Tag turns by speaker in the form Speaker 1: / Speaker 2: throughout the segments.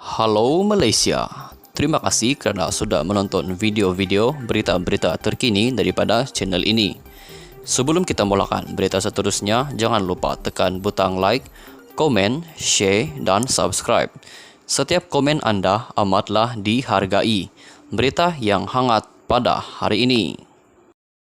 Speaker 1: Halo Malaysia, terima kasih kerana sudah menonton video-video berita-berita terkini daripada channel ini. Sebelum kita mulakan berita seterusnya, jangan lupa tekan butang like, komen, share dan subscribe. Setiap komen anda amatlah dihargai. Berita yang hangat pada hari ini.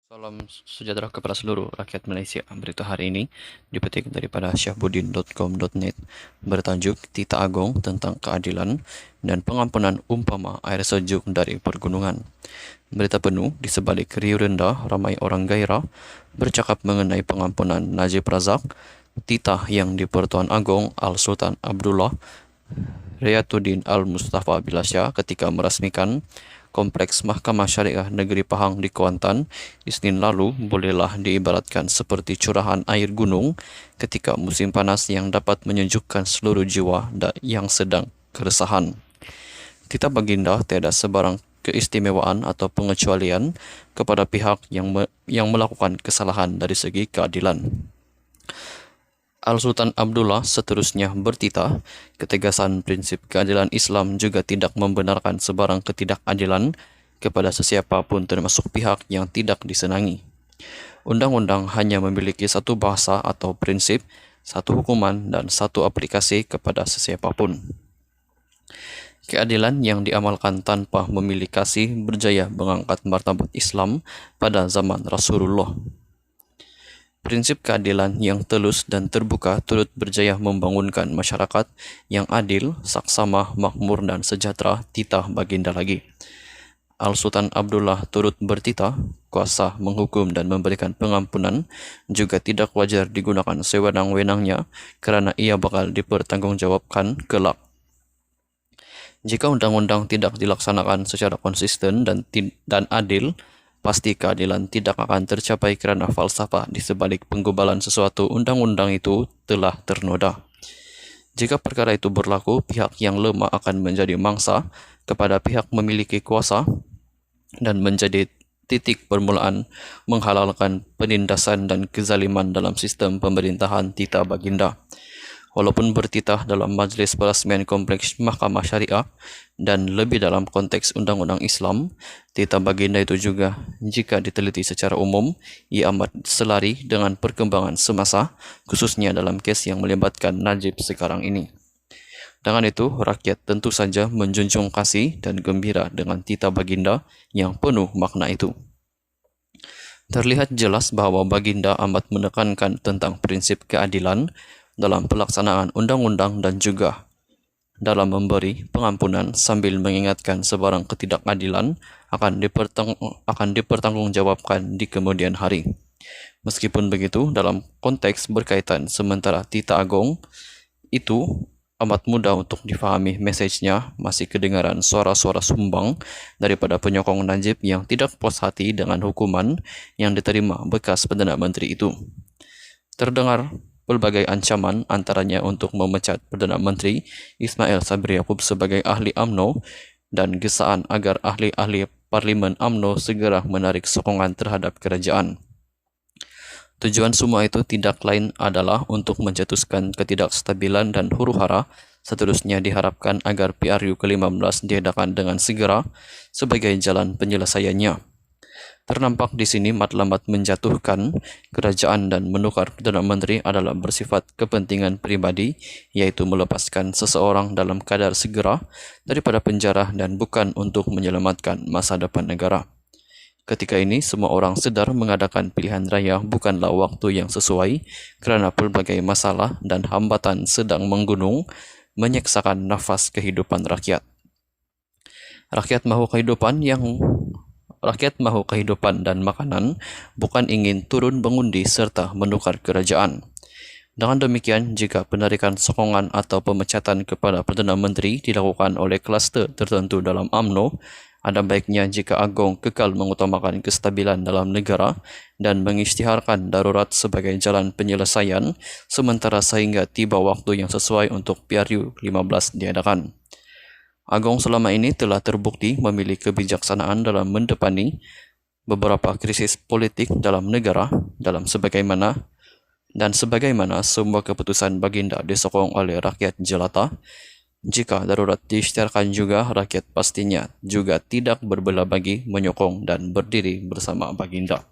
Speaker 1: Salam sejahtera kepada seluruh rakyat Malaysia. Berita hari ini dipetik daripada syahbudin.com.net bertajuk Tita Agong tentang keadilan dan pengampunan umpama air sejuk dari pergunungan. Berita penuh di sebalik riuh rendah ramai orang gairah bercakap mengenai pengampunan Najib Razak, titah yang di Pertuan Agong Al-Sultan Abdullah Riyatuddin Al-Mustafa Bilasya ketika merasmikan Kompleks Mahkamah Syariah Negeri Pahang di Kuantan Isnin lalu bolehlah diibaratkan seperti curahan air gunung ketika musim panas yang dapat menyejukkan seluruh jiwa yang sedang keresahan. Titah baginda tiada sebarang keistimewaan atau pengecualian kepada pihak yang melakukan kesalahan dari segi keadilan. Al-Sultan Abdullah seterusnya bertitah, ketegasan prinsip keadilan Islam juga tidak membenarkan sebarang ketidakadilan kepada sesiapa pun termasuk pihak yang tidak disenangi. Undang-undang hanya memiliki satu bahasa atau prinsip, satu hukuman dan satu aplikasi kepada sesiapa pun. Keadilan yang diamalkan tanpa memilih kasih berjaya mengangkat martabat Islam pada zaman Rasulullah. Prinsip keadilan yang telus dan terbuka turut berjaya membangunkan masyarakat yang adil, saksama, makmur dan sejahtera titah baginda lagi. Al-Sultan Abdullah turut bertitah, kuasa menghukum dan memberikan pengampunan juga tidak wajar digunakan sewenang-wenangnya kerana ia bakal dipertanggungjawabkan kelak. Jika undang-undang tidak dilaksanakan secara konsisten dan adil, pasti keadilan tidak akan tercapai kerana falsafah di sebalik penggubalan sesuatu undang-undang itu telah ternoda. Jika perkara itu berlaku, pihak yang lemah akan menjadi mangsa kepada pihak memiliki kuasa dan menjadi titik permulaan menghalalkan penindasan dan kezaliman dalam sistem pemerintahan titah baginda. Walaupun bertitah dalam majlis perasmian Kompleks Mahkamah Syariah dan lebih dalam konteks undang-undang Islam, titah baginda itu juga, jika diteliti secara umum, ia amat selari dengan perkembangan semasa, khususnya dalam kes yang melibatkan Najib sekarang ini. Dengan itu, rakyat tentu saja menjunjung kasih dan gembira dengan titah baginda yang penuh makna itu. Terlihat jelas bahawa baginda amat menekankan tentang prinsip keadilan dalam pelaksanaan undang-undang dan juga dalam memberi pengampunan sambil mengingatkan sebarang ketidakadilan akan dipertanggungjawabkan di kemudian hari. Meskipun begitu, dalam konteks berkaitan sementara titah agong itu amat mudah untuk difahami mesejnya, masih kedengaran suara-suara sumbang daripada penyokong Najib yang tidak puas hati dengan hukuman yang diterima bekas Perdana Menteri itu. Terdengar pelbagai ancaman antaranya untuk memecat Perdana Menteri Ismail Sabri Yaakob sebagai ahli UMNO dan gesaan agar ahli-ahli Parlimen UMNO segera menarik sokongan terhadap kerajaan. Tujuan semua itu tidak lain adalah untuk mencetuskan ketidakstabilan dan huru-hara. Seterusnya diharapkan agar PRU ke-15 diadakan dengan segera sebagai jalan penyelesaiannya. Ternampak di sini matlamat menjatuhkan kerajaan dan menukar Perdana Menteri adalah bersifat kepentingan pribadi, iaitu melepaskan seseorang dalam kadar segera daripada penjara dan bukan untuk menyelamatkan masa depan negara. Ketika ini, semua orang sedar mengadakan pilihan raya bukanlah waktu yang sesuai kerana pelbagai masalah dan hambatan sedang menggunung menyeksakan nafas kehidupan rakyat. Rakyat mahu kehidupan dan makanan, bukan ingin turun mengundi serta menukar kerajaan. Dengan demikian, jika penarikan sokongan atau pemecatan kepada Perdana Menteri dilakukan oleh kluster tertentu dalam UMNO, ada baiknya jika Agong kekal mengutamakan kestabilan dalam negara dan mengisytiharkan darurat sebagai jalan penyelesaian sementara sehingga tiba waktu yang sesuai untuk PRU 15 diadakan. Agong selama ini telah terbukti memiliki kebijaksanaan dalam mendepani beberapa krisis politik dalam negara sebagaimana semua keputusan baginda disokong oleh rakyat jelata. Jika darurat diisytiharkan juga, rakyat pastinya juga tidak berbelah bagi menyokong dan berdiri bersama baginda.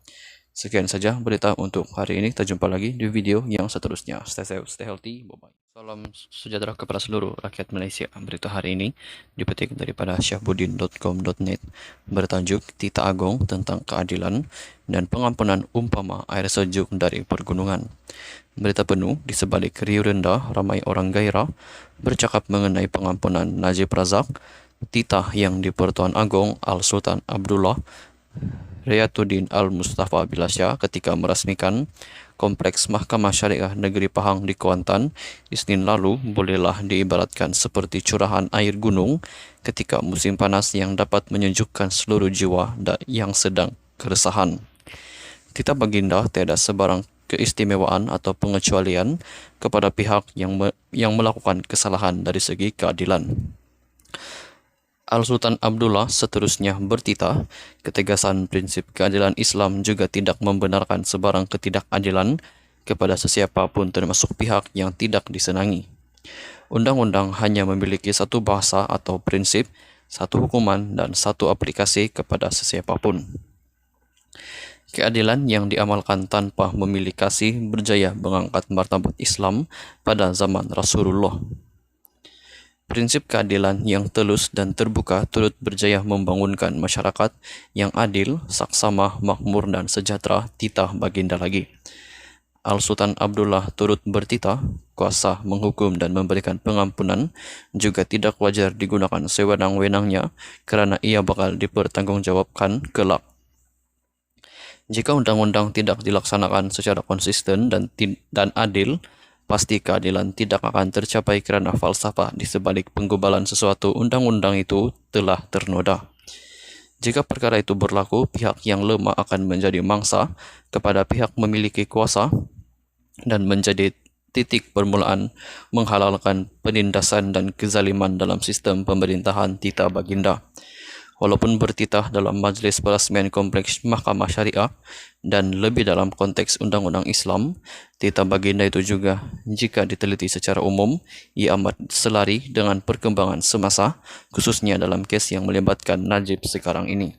Speaker 1: Sekian saja berita untuk hari ini. Kita jumpa lagi di video yang seterusnya. Stay safe, stay healthy. Bye-bye. Salam sejahtera kepada seluruh rakyat Malaysia. Berita hari ini dipetik daripada syahbudin.com.net bertajuk Tita Agong tentang keadilan dan pengampunan umpama air sejuk dari pergunungan. Berita penuh di sebalik riuh rendah ramai orang gairah bercakap mengenai pengampunan Najib Razak, titah yang di Pertuan Agong Al-Sultan Abdullah Riyatuddin Al-Mustafa Bilasya ketika merasmikan Kompleks Mahkamah Syariah Negeri Pahang di Kuantan Isnin lalu bolehlah diibaratkan seperti curahan air gunung ketika musim panas yang dapat menyejukkan seluruh jiwa yang sedang keresahan. Titah baginda tiada sebarang keistimewaan atau pengecualian kepada pihak yang melakukan kesalahan dari segi keadilan. Al-Sultan Abdullah seterusnya bertitah, ketegasan prinsip keadilan Islam juga tidak membenarkan sebarang ketidakadilan kepada sesiapa pun termasuk pihak yang tidak disenangi. Undang-undang hanya memiliki satu bahasa atau prinsip, satu hukuman dan satu aplikasi kepada sesiapa pun. Keadilan yang diamalkan tanpa memilih kasih berjaya mengangkat martabat Islam pada zaman Rasulullah. Prinsip keadilan yang telus dan terbuka turut berjaya membangunkan masyarakat yang adil, saksama, makmur dan sejahtera titah baginda lagi. Al-Sultan Abdullah turut bertitah, kuasa menghukum dan memberikan pengampunan juga tidak wajar digunakan sewenang-wenangnya kerana ia bakal dipertanggungjawabkan kelak. Jika undang-undang tidak dilaksanakan secara konsisten dan adil, pasti keadilan tidak akan tercapai kerana falsafah di sebalik penggubalan sesuatu undang-undang itu telah ternoda. Jika perkara itu berlaku, pihak yang lemah akan menjadi mangsa kepada pihak memiliki kuasa dan menjadi titik permulaan menghalalkan penindasan dan kezaliman dalam sistem pemerintahan titah baginda. Walaupun bertitah dalam majlis perasmian Kompleks Mahkamah Syariah dan lebih dalam konteks undang-undang Islam, titah baginda itu juga, jika diteliti secara umum, ia amat selari dengan perkembangan semasa, khususnya dalam kes yang melibatkan Najib sekarang ini.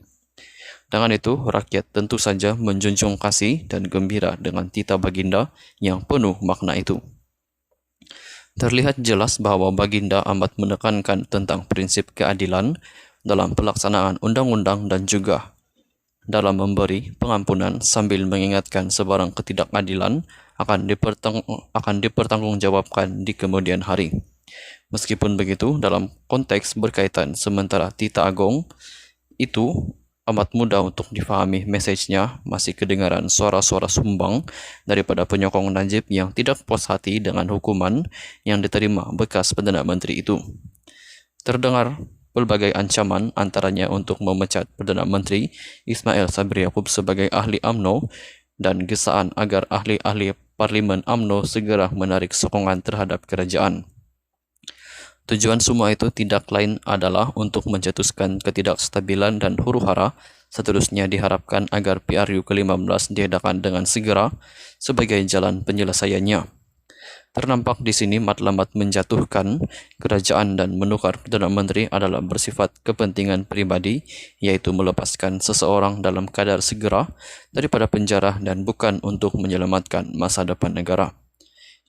Speaker 1: Dengan itu, rakyat tentu saja menjunjung kasih dan gembira dengan titah baginda yang penuh makna itu. Terlihat jelas bahawa baginda amat menekankan tentang prinsip keadilan dalam pelaksanaan undang-undang dan juga dalam memberi pengampunan sambil mengingatkan sebarang ketidakadilan akan dipertanggungjawabkan di kemudian hari. Meskipun begitu, dalam konteks berkaitan sementara titah agong itu amat mudah untuk difahami mesejnya, masih kedengaran suara-suara sumbang daripada penyokong Najib yang tidak puas hati dengan hukuman yang diterima bekas Perdana Menteri itu. Terdengar pelbagai ancaman antaranya untuk memecat Perdana Menteri Ismail Sabri Yaakob sebagai ahli UMNO dan gesaan agar ahli-ahli Parlimen UMNO segera menarik sokongan terhadap kerajaan. Tujuan semua itu tidak lain adalah untuk mencetuskan ketidakstabilan dan huru-hara. Seterusnya diharapkan agar PRU ke-15 diadakan dengan segera sebagai jalan penyelesaiannya. Ternampak di sini matlamat menjatuhkan kerajaan dan menukar Perdana Menteri adalah bersifat kepentingan pribadi, yaitu melepaskan seseorang dalam kadar segera daripada penjara dan bukan untuk menyelamatkan masa depan negara.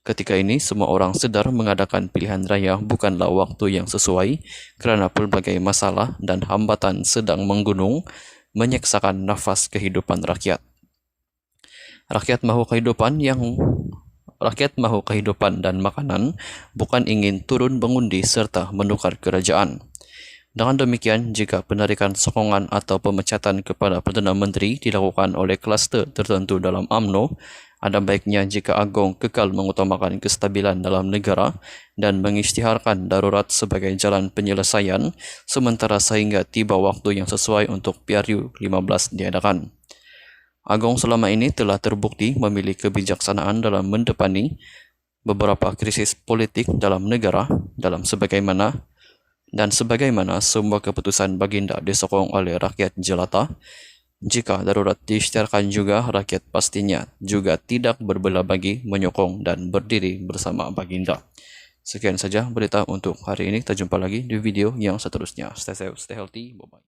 Speaker 1: Ketika ini, semua orang sedar mengadakan pilihan raya bukanlah waktu yang sesuai kerana pelbagai masalah dan hambatan sedang menggunung menyeksakan nafas kehidupan rakyat. Rakyat mahu kehidupan dan makanan, bukan ingin turun mengundi serta menukar kerajaan. Dengan demikian, jika penarikan sokongan atau pemecatan kepada Perdana Menteri dilakukan oleh kluster tertentu dalam UMNO, ada baiknya jika Agong kekal mengutamakan kestabilan dalam negara dan mengisytiharkan darurat sebagai jalan penyelesaian sementara sehingga tiba waktu yang sesuai untuk PRU 15 diadakan. Agong selama ini telah terbukti memiliki kebijaksanaan dalam mendepani beberapa krisis politik dalam negara sebagaimana semua keputusan baginda disokong oleh rakyat jelata. Jika darurat diisytiharkan juga, rakyat pastinya juga tidak berbelah bagi menyokong dan berdiri bersama baginda. Sekian saja berita untuk hari ini. Kita jumpa lagi di video yang seterusnya. Stay safe, stay healthy. Bye-bye.